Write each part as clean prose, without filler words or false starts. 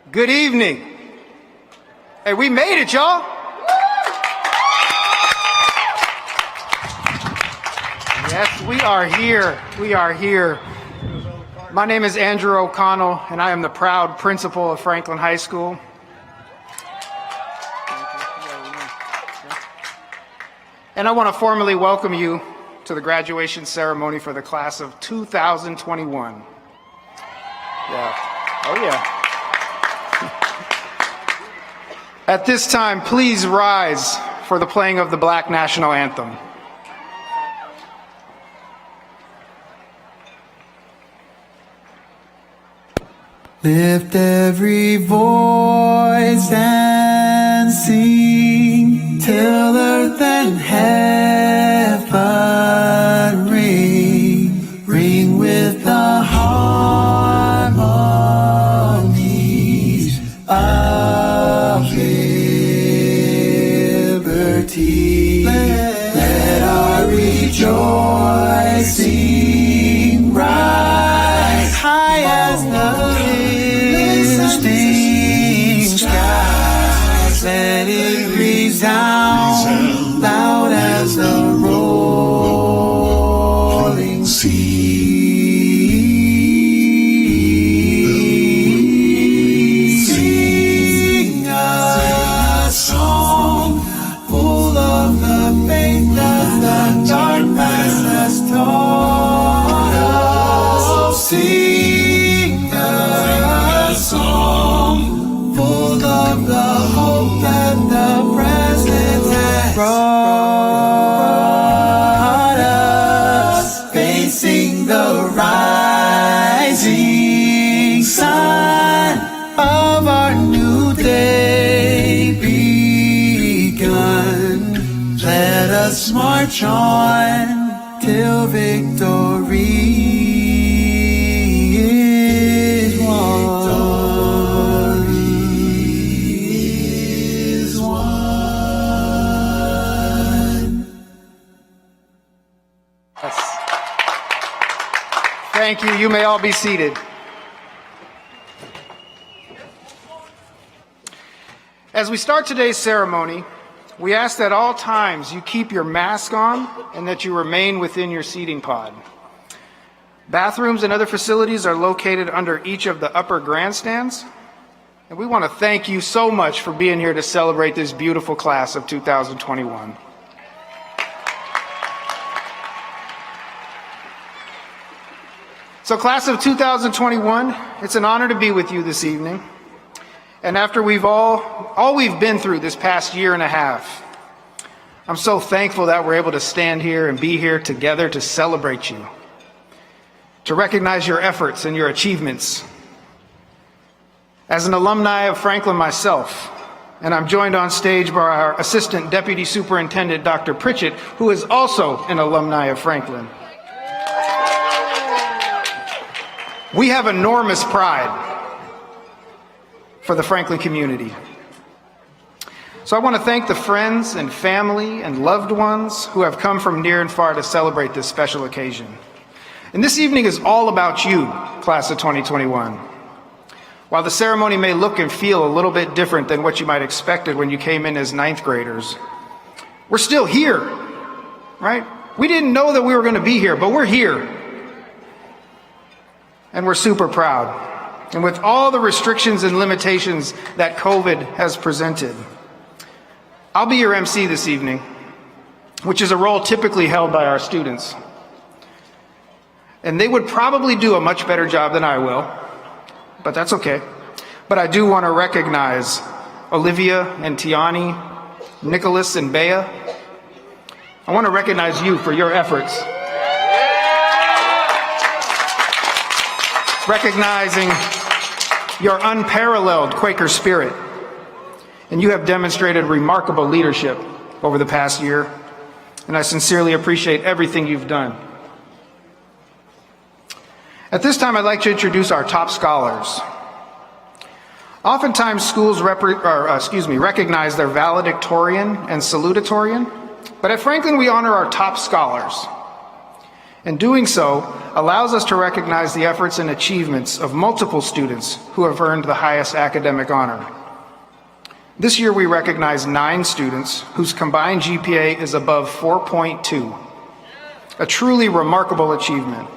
Good evening. Hey, we made it, y'all. Yes, we are here. We are here. My name is Andrew O'Connell, and I am the proud principal of Franklin High School. And I want to formally welcome you to the graduation ceremony for the class of 2021. Yeah. Oh, yeah. At this time, please rise for the playing of the Black National Anthem. Lift every voice and sing till earth and heaven ring, ring with the harmonies of liberty. Let our rejoicing rise high as the skies. Let it resound loud as the rolling sea. Sing a song full of the faith that the dark past has taught us. Sing a song full of the hope that the present has brought us, facing the rising sun of our new day begun. Let us march on till victory is won. Thank you. You may all be seated. As we start today's ceremony, we ask that at all times you keep your mask on and that you remain within your seating pod. Bathrooms and other facilities are located under each of the upper grandstands. And we want to thank you so much for being here to celebrate this beautiful class of 2021. So class of 2021, it's an honor to be with you this evening. And after all we've been through this past year and a half, I'm so thankful that we're able to stand here and be here together to celebrate you, to recognize your efforts and your achievements. As an alumni of Franklin myself, and I'm joined on stage by our Assistant Deputy Superintendent, Dr. Pritchett, who is also an alumni of Franklin. We have enormous pride for the Franklin community. So I want to thank the friends and family and loved ones who have come from near and far to celebrate this special occasion. And this evening is all about you, class of 2021. While the ceremony may look and feel a little bit different than what you might expected when you came in as ninth graders, we're still here, right? We didn't know that we were going to be here, but we're here. And we're super proud. And with all the restrictions and limitations that COVID has presented, I'll be your MC this evening, which is a role typically held by our students. And they would probably do a much better job than I will, but that's okay. But I do want to recognize Olivia and Tiani, Nicholas and Bea. I want to recognize you for your efforts. Recognizing your unparalleled Quaker spirit. And you have demonstrated remarkable leadership over the past year, and I sincerely appreciate everything you've done. At this time, I'd like to introduce our top scholars. Oftentimes, schools recognize their valedictorian and salutatorian, but at Franklin, we honor our top scholars. In doing so, allows us to recognize the efforts and achievements of multiple students who have earned the highest academic honor. This year we recognize 9 students whose combined GPA is above 4.2, a truly remarkable achievement.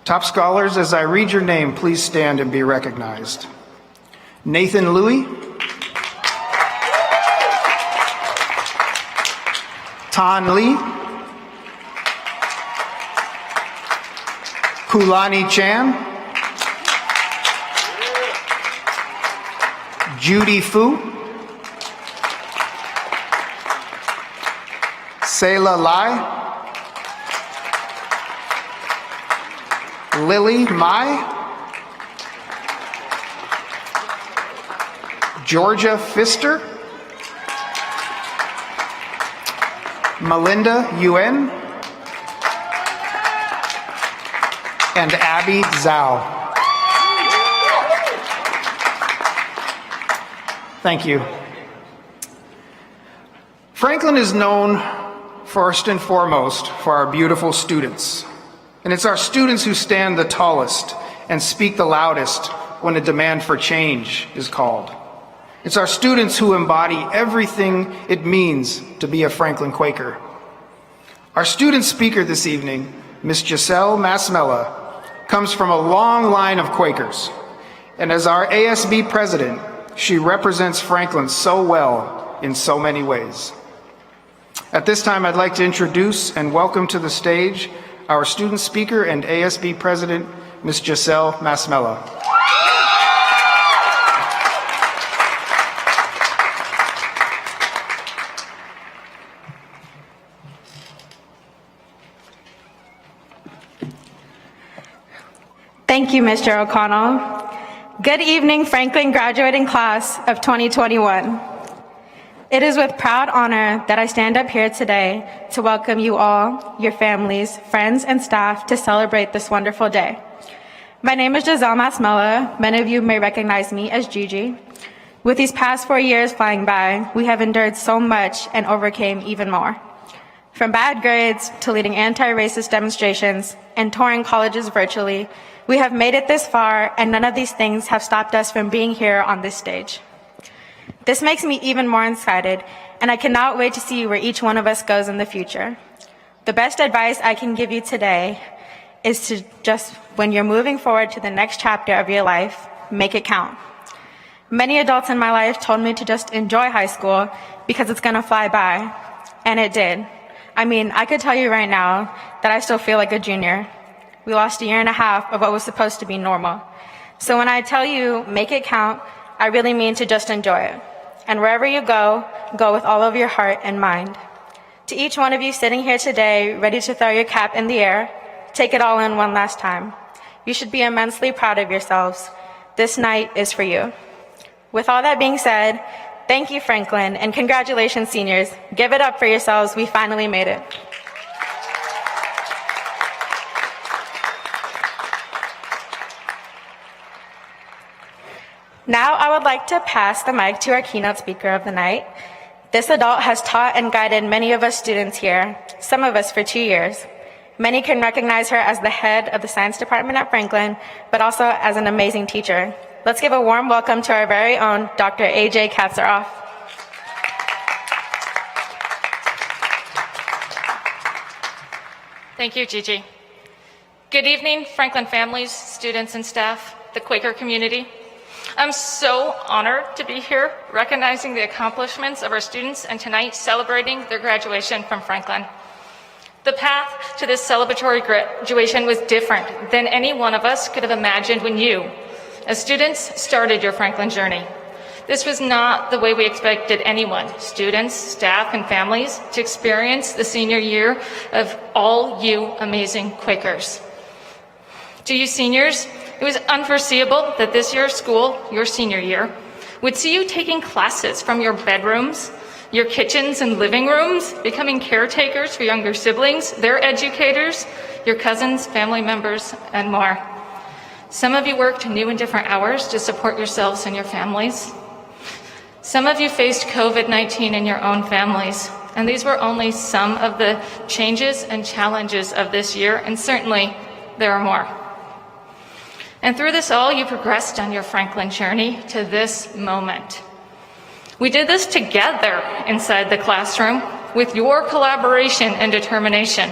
Top scholars, as I read your name, please stand and be recognized. Nathan Louie, Tan Lee, Kulani Chan, Judy Fu, Selah Lai, Lily Mai, Georgia Pfister, Melinda Yuen, and Abby Zhao. Thank you. Franklin is known first and foremost for our beautiful students. And it's our students who stand the tallest and speak the loudest when a demand for change is called. It's our students who embody everything it means to be a Franklin Quaker. Our student speaker this evening, Ms. Giselle Masmella, comes from a long line of Quakers. And as our ASB president, she represents Franklin so well in so many ways. At this time, I'd like to introduce and welcome to the stage our student speaker and ASB president, Ms. Giselle Masmella. Thank you, Mr. O'Connell. Good evening, Franklin graduating class of 2021. It is with proud honor that I stand up here today to welcome you all, your families, friends, and staff to celebrate this wonderful day. My name is Giselle Masmella. Many of you may recognize me as Gigi. With these past 4 years flying by, we have endured so much and overcame even more. From bad grades to leading anti-racist demonstrations and touring colleges virtually, we have made it this far, and none of these things have stopped us from being here on this stage. This makes me even more excited, and I cannot wait to see where each one of us goes in the future. The best advice I can give you today is to just, when you're moving forward to the next chapter of your life, make it count. Many adults in my life told me to just enjoy high school because it's gonna fly by, and it did. I mean, I could tell you right now that I still feel like a junior. We lost a year and a half of what was supposed to be normal. So when I tell you, make it count, I really mean to just enjoy it. And wherever you go, go with all of your heart and mind. To each one of you sitting here today, ready to throw your cap in the air, take it all in one last time. You should be immensely proud of yourselves. This night is for you. With all that being said, thank you, Franklin, and congratulations, seniors. Give it up for yourselves. We finally made it. Now I would like to pass the mic to our keynote speaker of the night. This adult has taught and guided many of us students here, some of us for 2 years. Many can recognize her as the head of the science department at Franklin, but also as an amazing teacher. Let's give a warm welcome to our very own Dr. A.J. Katsaroff. Thank you, Gigi. Good evening, Franklin families, students, and staff, the Quaker community. I'm so honored to be here recognizing the accomplishments of our students and tonight celebrating their graduation from Franklin. The path to this celebratory graduation was different than any one of us could have imagined when you, as students, started your Franklin journey. This was not the way we expected anyone, students, staff, and families, to experience the senior year of all you amazing Quakers. To you seniors, it was unforeseeable that this year's school, your senior year, would see you taking classes from your bedrooms, your kitchens and living rooms, becoming caretakers for younger siblings, their educators, your cousins, family members, and more. Some of you worked new and different hours to support yourselves and your families. Some of you faced COVID-19 in your own families. And these were only some of the changes and challenges of this year, and certainly there are more. And through this all, you progressed on your Franklin journey to this moment. We did this together inside the classroom with your collaboration and determination.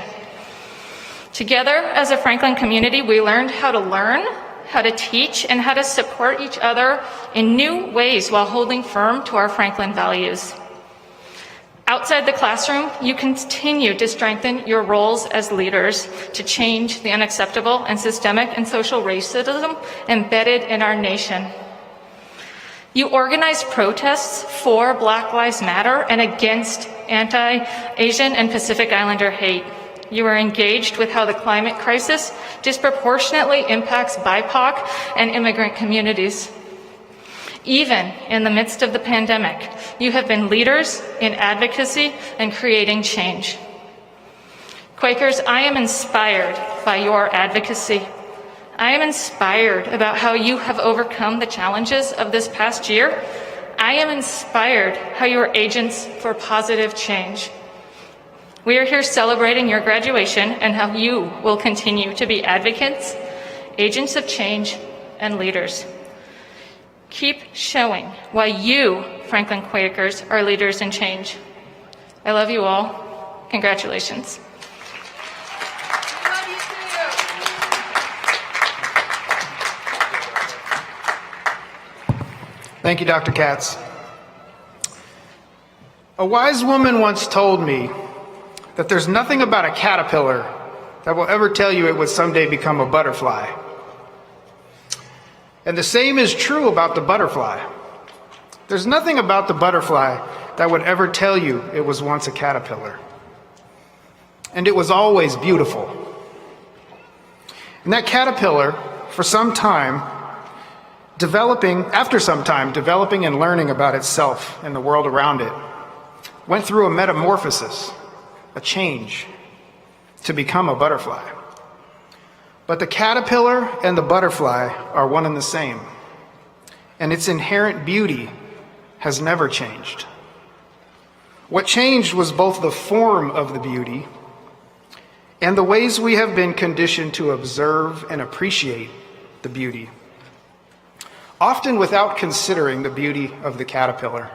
Together as a Franklin community, we learned how to learn, how to teach, and how to support each other in new ways while holding firm to our Franklin values. Outside the classroom, you continue to strengthen your roles as leaders to change the unacceptable and systemic and social racism embedded in our nation. You organized protests for Black Lives Matter and against anti-Asian and Pacific Islander hate. You are engaged with how the climate crisis disproportionately impacts BIPOC and immigrant communities. Even in the midst of the pandemic, you have been leaders in advocacy and creating change. Quakers, I am inspired by your advocacy. I am inspired about how you have overcome the challenges of this past year. I am inspired how you are agents for positive change. We are here celebrating your graduation and how you will continue to be advocates, agents of change, and leaders. Keep showing why you, Franklin Quakers, are leaders in change. I love you all. Congratulations. Thank you, Dr. Katz. A wise woman once told me that there's nothing about a caterpillar that will ever tell you it would someday become a butterfly. And the same is true about the butterfly. There's nothing about the butterfly that would ever tell you it was once a caterpillar. And it was always beautiful. And that caterpillar, after some time, developing and learning about itself and the world around it, went through a metamorphosis, a change, to become a butterfly. But the caterpillar and the butterfly are one and the same, and its inherent beauty has never changed. What changed was both the form of the beauty and the ways we have been conditioned to observe and appreciate the beauty, often without considering the beauty of the caterpillar.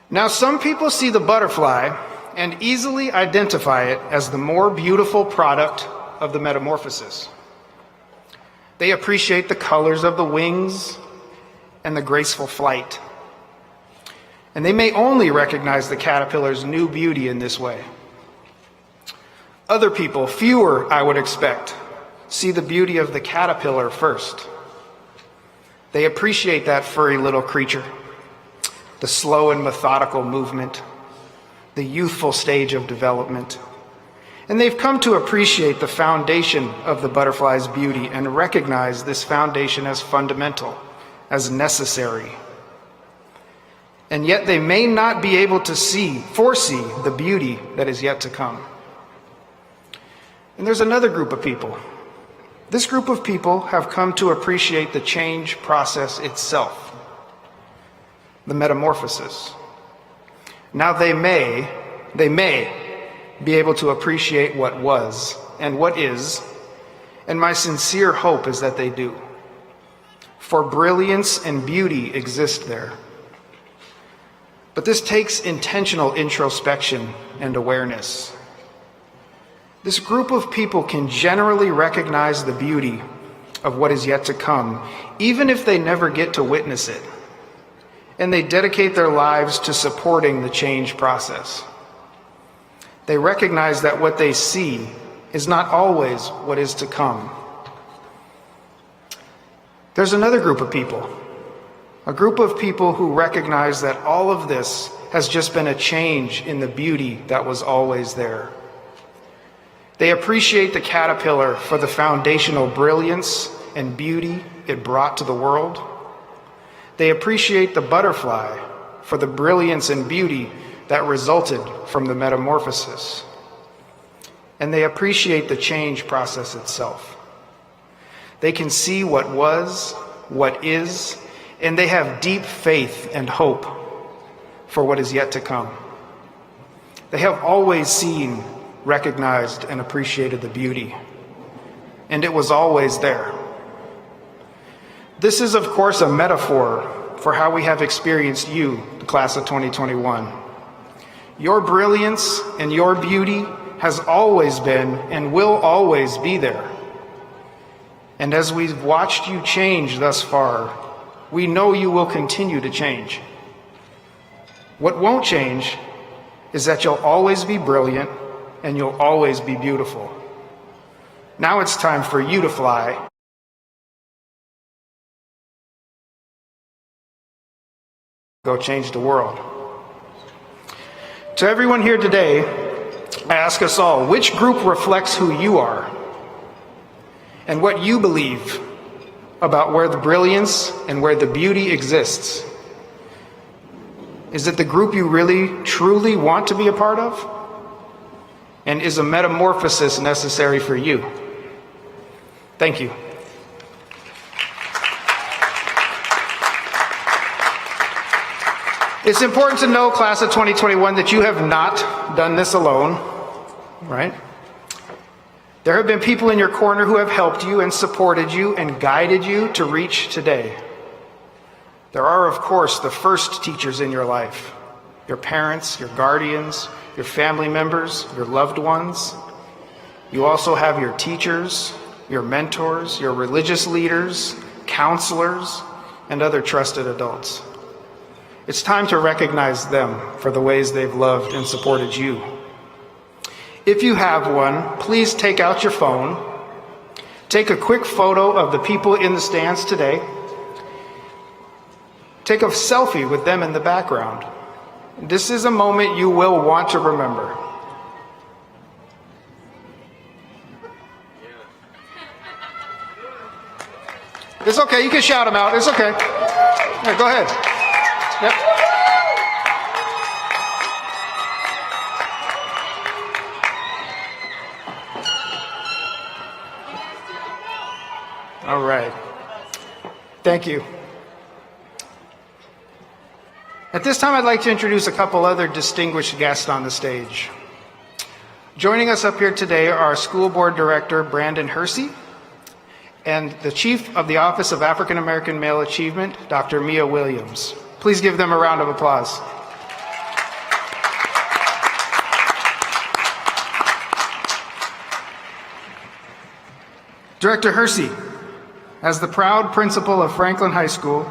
Now, some people see the butterfly and easily identify it as the more beautiful product of the metamorphosis. They appreciate the colors of the wings and the graceful flight. And they may only recognize the caterpillar's new beauty in this way. Other people, fewer I would expect, see the beauty of the caterpillar first. They appreciate that furry little creature, the slow and methodical movement, the youthful stage of development. And they've come to appreciate the foundation of the butterfly's beauty and recognize this foundation as fundamental, as necessary. And yet they may not be able to foresee the beauty that is yet to come. And there's another group of people. This group of people have come to appreciate the change process itself, the metamorphosis. Now they may be able to appreciate what was and what is, and my sincere hope is that they do. For brilliance and beauty exist there. But this takes intentional introspection and awareness. This group of people can generally recognize the beauty of what is yet to come, even if they never get to witness it, and they dedicate their lives to supporting the change process. They recognize that what they see is not always what is to come. There's another group of people, a group of people who recognize that all of this has just been a change in the beauty that was always there. They appreciate the caterpillar for the foundational brilliance and beauty it brought to the world. They appreciate the butterfly for the brilliance and beauty that resulted from the metamorphosis. And they appreciate the change process itself. They can see what was, what is, and they have deep faith and hope for what is yet to come. They have always seen, recognized, and appreciated the beauty, and it was always there. This is, of course, a metaphor for how we have experienced you, the class of 2021. Your brilliance and your beauty has always been and will always be there. And as we've watched you change thus far, we know you will continue to change. What won't change is that you'll always be brilliant and you'll always be beautiful. Now it's time for you to fly. Go change the world. To everyone here today, I ask us all, which group reflects who you are and what you believe about where the brilliance and where the beauty exists? Is it the group you really, truly want to be a part of? And is a metamorphosis necessary for you? Thank you. It's important to know, class of 2021, that you have not done this alone, right? There have been people in your corner who have helped you and supported you and guided you to reach today. There are, of course, the first teachers in your life, your parents, your guardians, your family members, your loved ones. You also have your teachers, your mentors, your religious leaders, counselors, and other trusted adults. It's time to recognize them for the ways they've loved and supported you. If you have one, please take out your phone, take a quick photo of the people in the stands today, take a selfie with them in the background. This is a moment you will want to remember. It's okay, you can shout them out, it's okay. Yeah, go ahead. Yep. All right. Thank you. At this time, I'd like to introduce a couple other distinguished guests on the stage. Joining us up here today are School Board Director Brandon Hersey and the Chief of the Office of African American Male Achievement, Dr. Mia Williams. Please give them a round of applause. Director Hersey, as the proud principal of Franklin High School,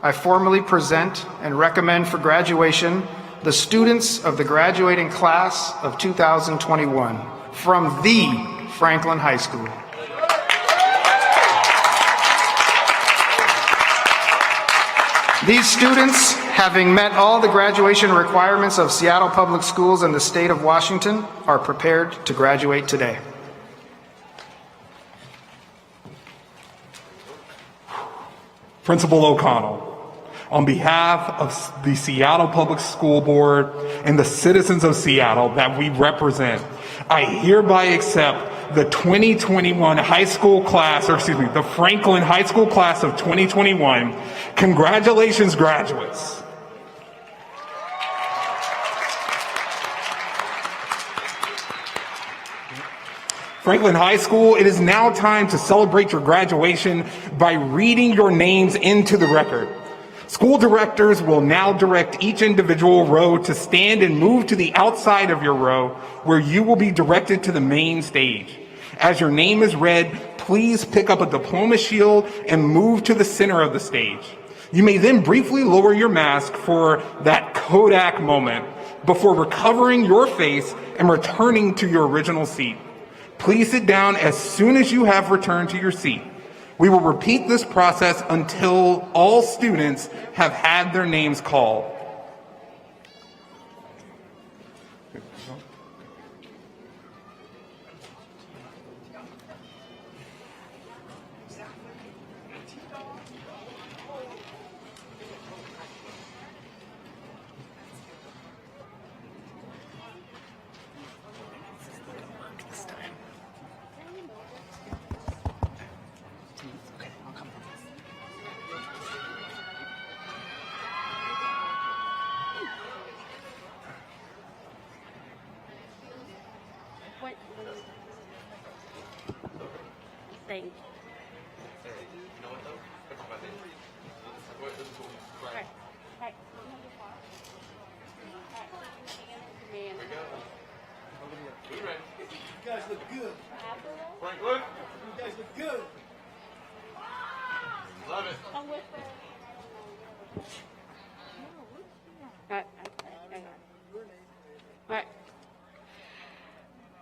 I formally present and recommend for graduation the students of the graduating class of 2021 from the Franklin High School. These students, having met all the graduation requirements of Seattle Public Schools and the state of Washington, are prepared to graduate today. Principal O'Connell, on behalf of the Seattle Public School Board and the citizens of Seattle that we represent, I hereby accept the 2021 high school class, the Franklin High School class of 2021. Congratulations, graduates. Franklin High School, it is now time to celebrate your graduation by reading your names into the record. School directors will now direct each individual row to stand and move to the outside of your row, where you will be directed to the main stage. As your name is read, please pick up a diploma shield and move to the center of the stage. You may then briefly lower your mask for that Kodak moment before recovering your face and returning to your original seat. Please sit down as soon as you have returned to your seat. We will repeat this process until all students have had their names called. Franklin? You guys look good. Love it. All right.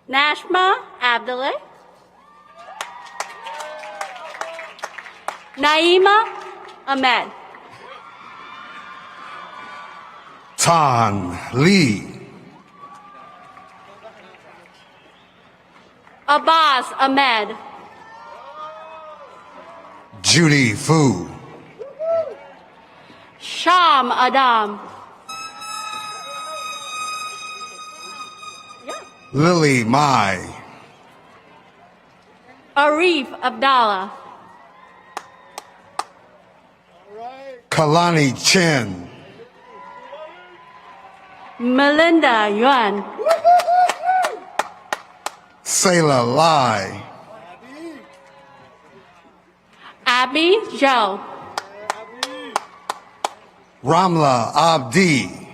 Nashma Abdullah. Naima Ahmed. Tan Lee. Abbas Ahmed. Judy Fu. Sham Adam. Lily Mai. Arif Abdallah. Kalani Chen. Melinda Yuan. Sayla Lai. Abby Zhou. Ramla Abdi.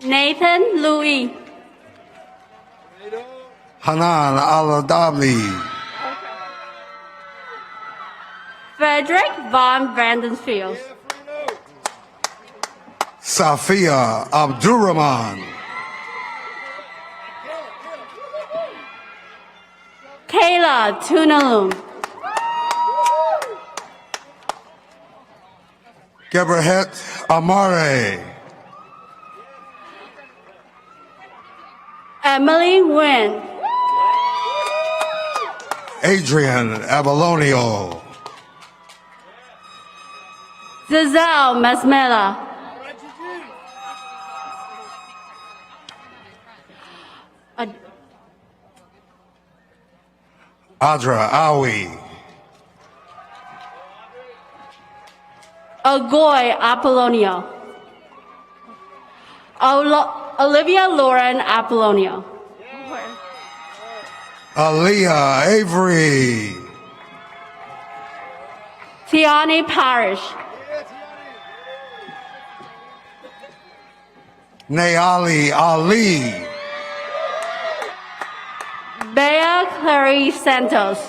Nathan Louis. Hanan Aladabli. Frederick Von Vandenfield. Safia Abdurrahman. Kayla Tunalum. Geberhet Amare. Emily Nguyen. Adrian Abalonio. Giselle Masmela. Adra Awi. Agoy Apollonio. Olivia Lauren Apollonio. Aaliyah Avery. Tiani Parish. Nayali Ali. Bea Clary Santos.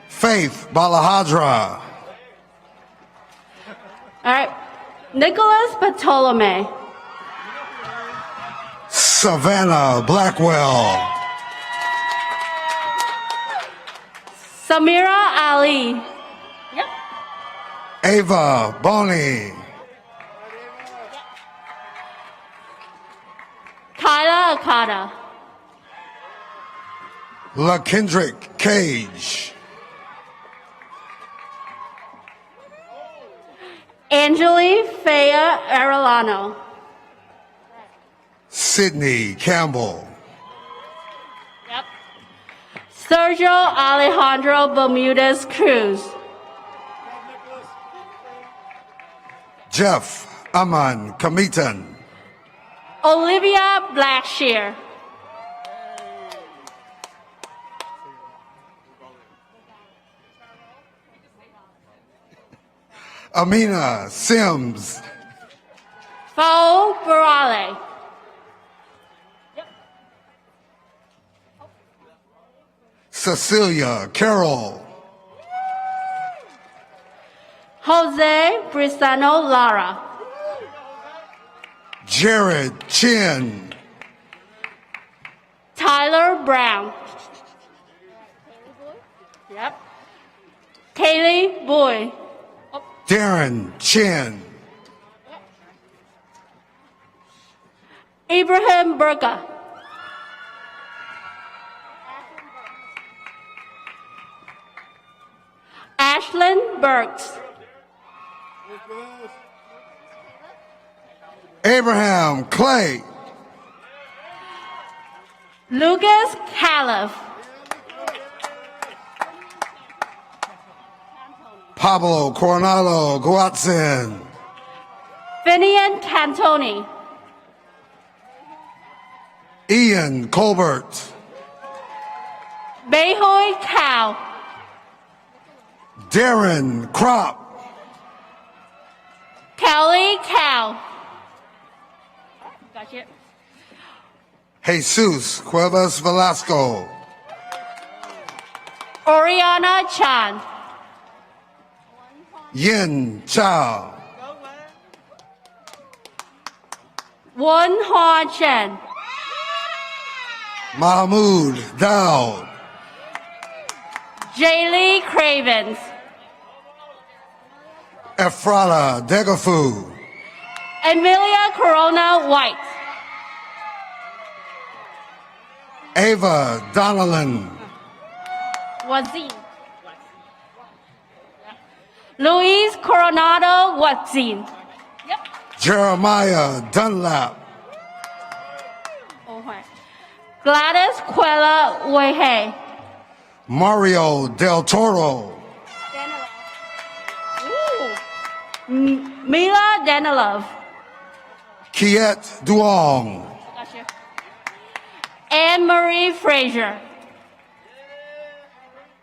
Faith Balahadra. All right. Nicholas Ptolemy. Savannah Blackwell. Samira Ali. Ava Boney. Kyla Akata. LaKendrick Cage. Angeli Fea Arellano. Sydney Campbell. Sergio Alejandro Bermudez Cruz. Jeff Aman Kamitan. Olivia Blackshear. Amina Sims. Fo Barale. Cecilia Carroll. Jose Brisano Lara. Jared Chin. Tyler Brown. Kaylee Boy. Darren Chin. Ibrahim Burka. Ashlyn Burks. Abraham Clay. Lucas Califf. Pablo Coronado Guatzin. Finian Cantoni. Ian Colbert. Behoy Cow. Darren Crop, Kelly Cow. Gotcha. Jesus Cuevas Velasco, Oriana Chan. Yin Chao, Won Hua Chen. Mahmoud Dowd, Jaylee Cravens. Efrata Degafu, Emilia Corona White. Ava Donnellan, Wazin. Luis Coronado Wazin. Yep. Jeremiah Dunlap, Oh, hi. Gladys Quella Wehe. Mario Del Toro, Mila Danilov. Kiet Duong, Gotcha. Anne Marie Frazier.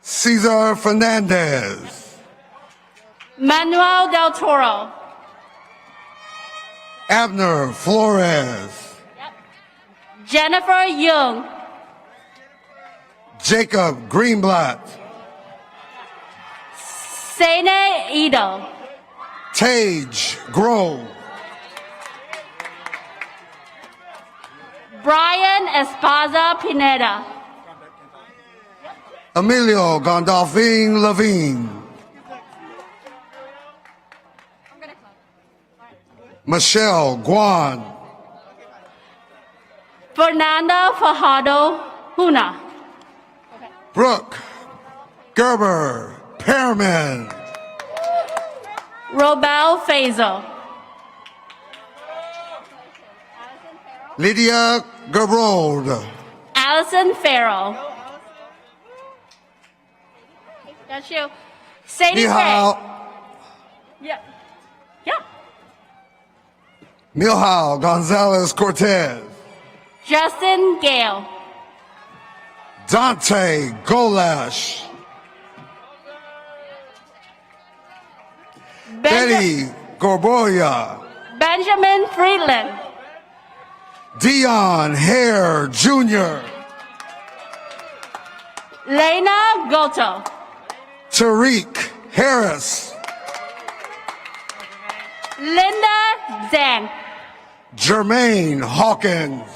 Cesar Fernandez, Manuel Del Toro. Abner Flores, Jennifer Young. Jacob Greenblatt, Sene Edo. Tage Grove, Brian Esparza Pineda. Emilio Gandolfin Levine, Michelle Guan, Fernanda Fajardo Huna. Brooke Gerber Pearman, Robel Faisal. Lydia Gerold, Allison Farrell. That's you. Sadie Gray. Mihal, Yeah. Yeah. Milhal Gonzalez Cortez, Justin Gale. Dante Golash, Betty Gorboya, Benjamin Friedland. Dion Hare Jr., Lena Goto. Tariq Harris, Linda Zhang. Jermaine Hawkins,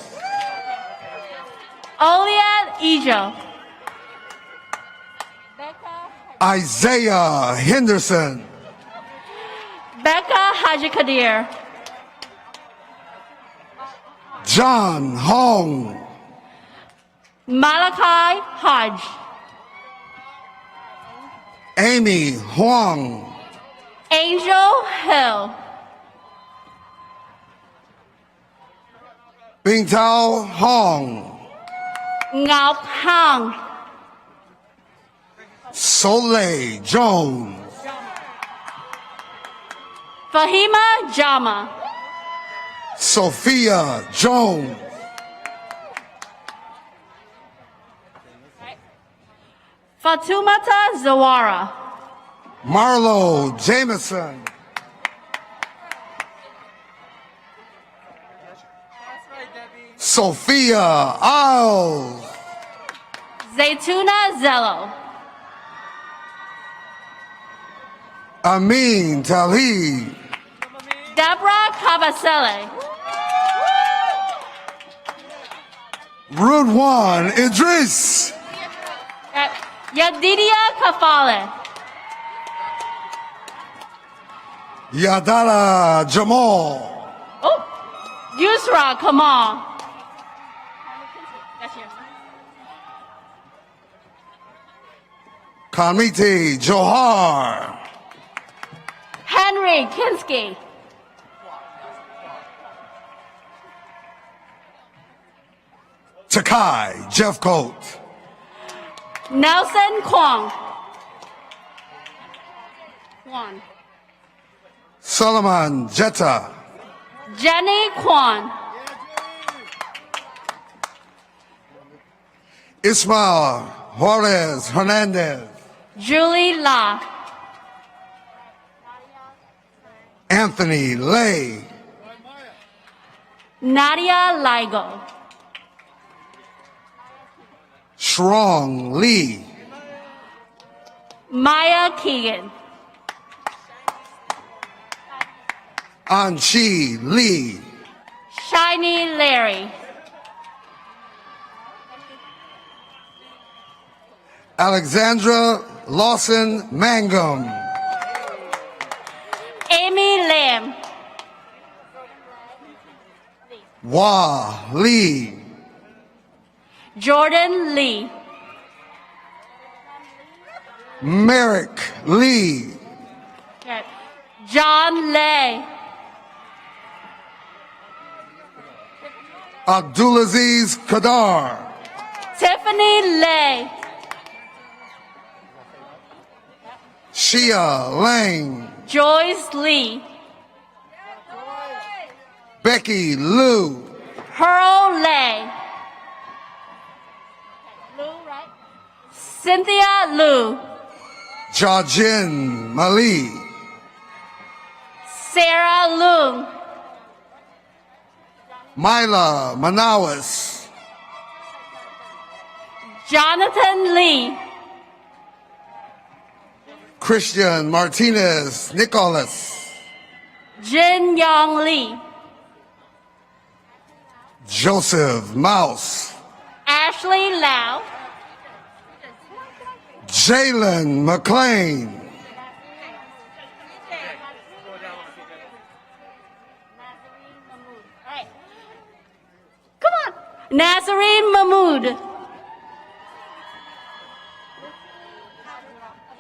Olia Ejo. Isaiah Henderson, Becca Haji Kadir. John Hong, Malachi Hodge. Amy Huang, Angel Hill. Bingtao Hong, Ngọc Hang. Soleil Jones, Fahima Jama. Sophia Jones, Fatumata Zawara. Marlo Jameson, Sophia Isles, Zaytuna Zello. Amin Talib, Deborah Cavasele. Rudwan Idris, Yadidia Kafale. Yadala Jamal, Oh, Yusra Kamal. That's yours. Kamiti Johar, Henry Kinsky. Takai Jeffcoat, Nelson Kwong. Kwan. Solomon Jetta, Jenny Kwan. Ismael Juarez Hernandez, Julie La. Anthony Lay, Nadia Ligo. Shrong Lee, Maya Keegan. Anchi Lee, Shiny Larry. Alexandra Lawson Mangum, Amy Lam. Wah Lee, Jordan Lee. Merrick Lee, Okay. John Lay. Abdulaziz Kadar, Tiffany Lay. Shia Lang, Joyce Lee. Becky Liu, Pearl Lay. Cynthia Liu. Jajin Mali, Sarah Lu. Myla Manawis, Jonathan Lee. Christian Martinez Nicholas, Jin Yong Lee. Joseph Mouse, Ashley Lau. Jalen McLean, Come on. Nazarene Mahmood.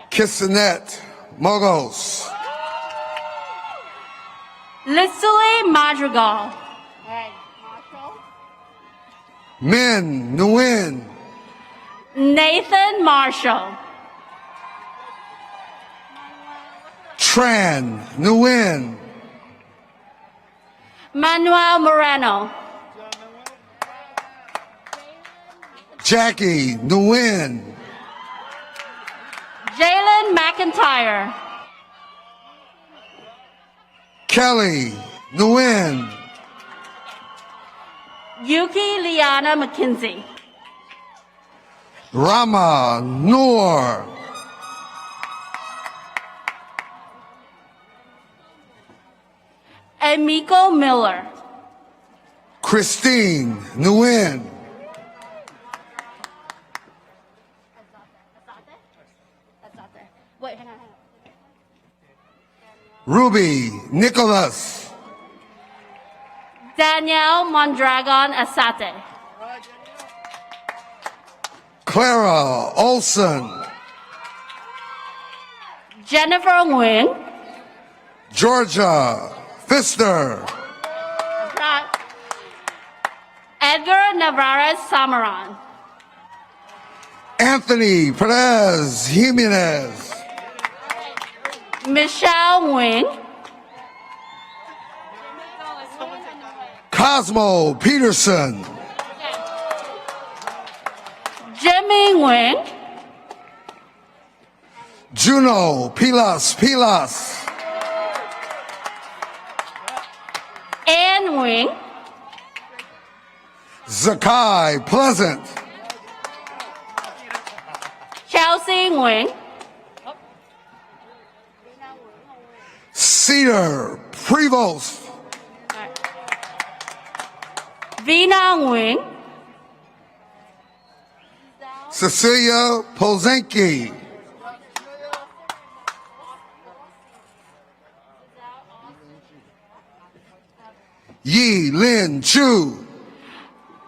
Kissanet Mogos, Litsule Madrigal. Min Nguyen, Nathan Marshall. Tran Nguyen, Manuel Moreno. Jackie Nguyen, Jalen McIntyre. Kelly Nguyen, Yuki Liana McKenzie. Rama Noor, Emiko Miller. Christine Nguyen, Wait, hang on. Ruby Nicholas, Danielle Mondragon Asate. Clara Olson, Jennifer Nguyen. Georgia Pfister, Edgar Navarez Samaran. Anthony Perez Jimenez, Michelle Nguyen. Cosmo Peterson, Jimmy Nguyen. Juno Pilas, Ann Nguyen. Zakai Pleasant, Chelsea Nguyen. Cedar Prevost, Vina Nguyen. Cecilia Pozenki, Yi Lin Chu,